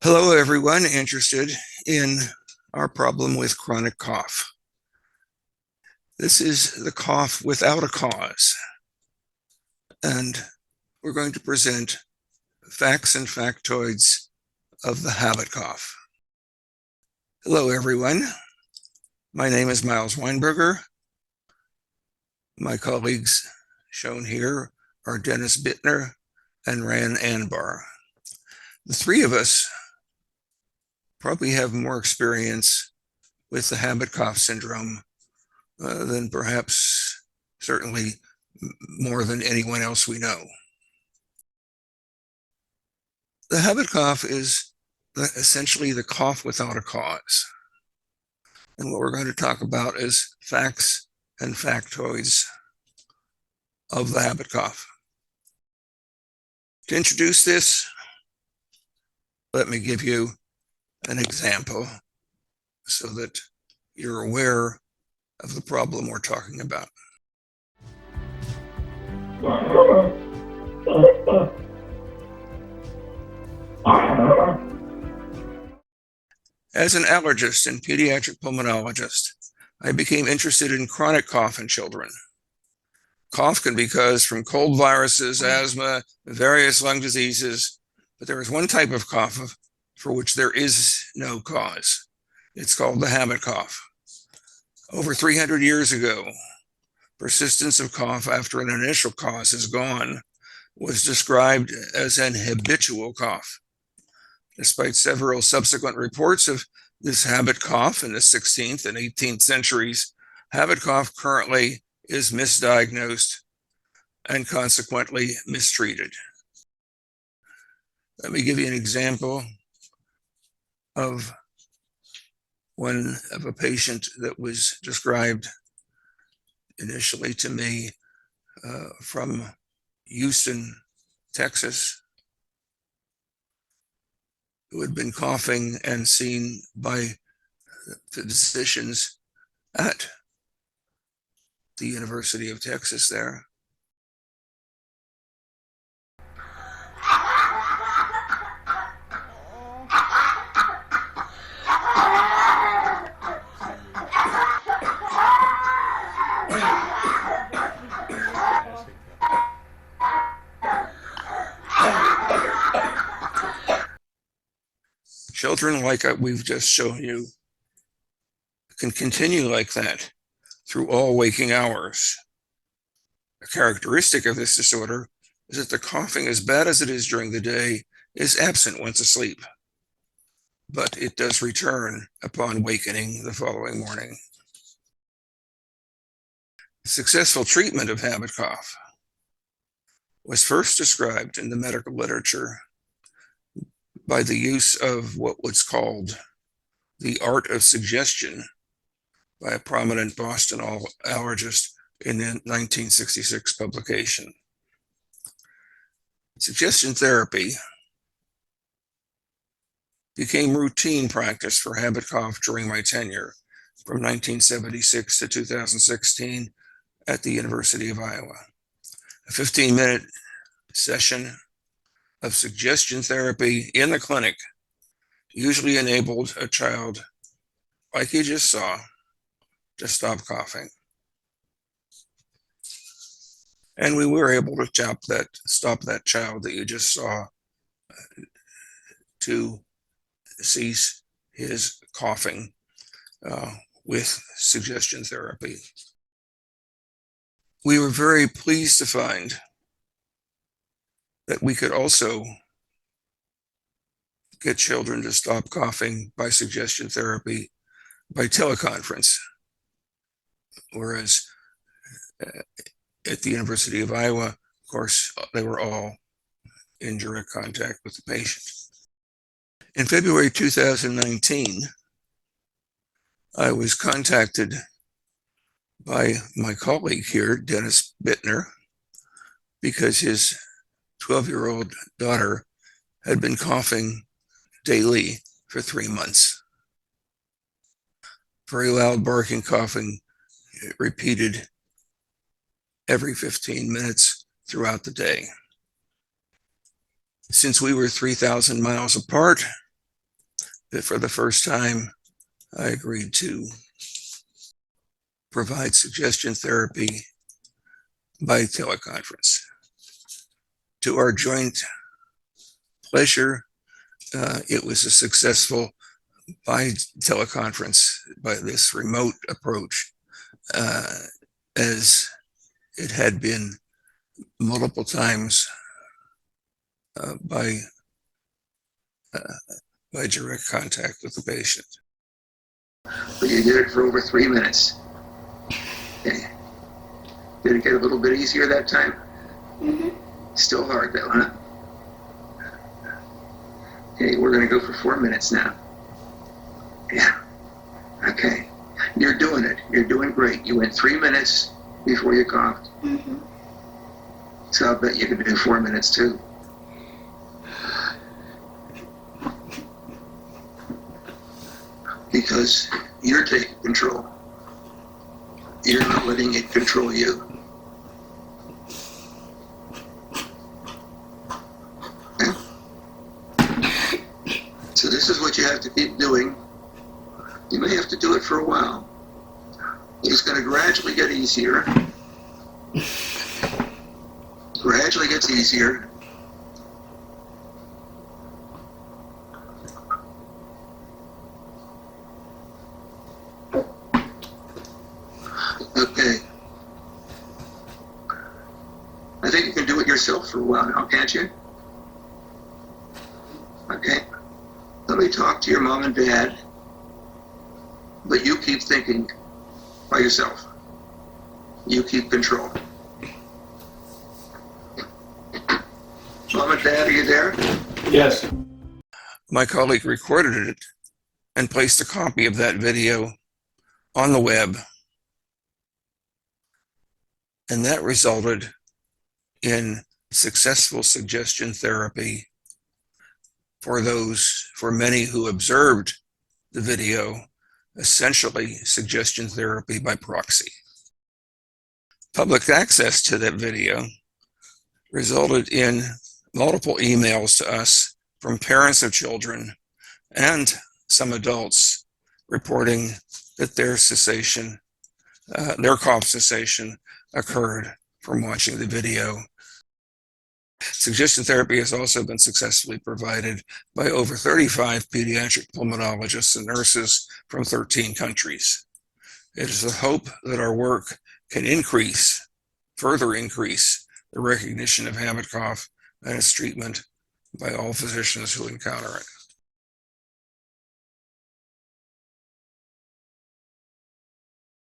Hello, everyone interested in our problem with chronic cough. This is the cough without a cause, and we're going to present facts and factoids of the habit cough. Hello, everyone. My name is Miles Weinberger. My colleagues shown here are Dennis Bittner and Ran Anbar. The three of us probably have more experience with the habit cough syndrome than perhaps certainly more than anyone else we know. The habit cough is essentially the cough without a cause. And what we're going to talk about is facts and factoids of the habit cough. To introduce this, let me give you an example so that you're aware of the problem we're talking about. As an allergist and pediatric pulmonologist, I became interested in chronic cough in children. Cough can be caused from cold viruses, asthma, various lung diseases, but there is one type of cough for which there is no cause. It's called the habit cough. Over 300 years ago, persistence of cough after an initial cause is gone was described as an habitual cough. Despite several subsequent reports of this habit cough in the 16th and 18th centuries, habit cough currently is misdiagnosed and consequently mistreated. Let me give you an example of a patient that was described initially to me from Houston, Texas, who had been coughing and seen by physicians at the University of Texas there. Children like we've just shown you can continue like that through all waking hours. A characteristic of this disorder is that the coughing, as bad as it is during the day, is absent once asleep, but it does return upon wakening the following morning. Successful treatment of habit cough was first described in the medical literature by the use of what was called the art of suggestion by a prominent Boston allergist in the 1966 publication. Suggestion therapy became routine practice for habit cough during my tenure from 1976 to 2016 at the University of Iowa. A 15-minute session of suggestion therapy in the clinic usually enabled a child, like you just saw, to stop coughing. And we were able to stop that child that you just saw to cease his coughing with suggestion therapy. We were very pleased to find that we could also get children to stop coughing by suggestion therapy by teleconference, whereas at the University of Iowa, of course, they were all in direct contact with the patient. In February 2019, I was contacted by my colleague here, Dennis Bittner, because his 12-year-old daughter had been coughing daily for 3 months. Very loud barking, coughing, repeated every 15 minutes throughout the day. Since we were 3,000 miles apart, that for the first time, I agreed to provide suggestion therapy by teleconference. To our joint pleasure, it was a successful by teleconference, by this remote approach, as it had been multiple times by direct contact with the patient. But you did it for over 3 minutes. Okay. Did it get a little bit easier that time? Mm-hmm. Still hard though, huh? Okay, we're going to go for 4 minutes now. Yeah. Okay. You're doing it. You're doing great. You went 3 minutes before you coughed. Mm-hmm. So I'll bet you can do 4 minutes too. Because you're taking control. You're not letting it control you. Okay? So this is what you have to keep doing. You may have to do it for a while. It's going to gradually get easier. Gradually gets easier. Okay. I think you can do it yourself for a while now, can't you? Okay. Let me talk to your mom and dad, but you keep thinking by yourself. You keep control. Mom and Dad, are you there? Yes. My colleague recorded it and placed a copy of that video on the web. And that resulted in successful suggestion therapy for many who observed the video, essentially suggestion therapy by proxy. Public access to that video resulted in multiple emails to us from parents of children and some adults reporting that their cough cessation occurred from watching the video. Suggestion therapy has also been successfully provided by over 35 pediatric pulmonologists and nurses from 13 countries. It is the hope that our work can further increase the recognition of habit cough and its treatment by all physicians who encounter it.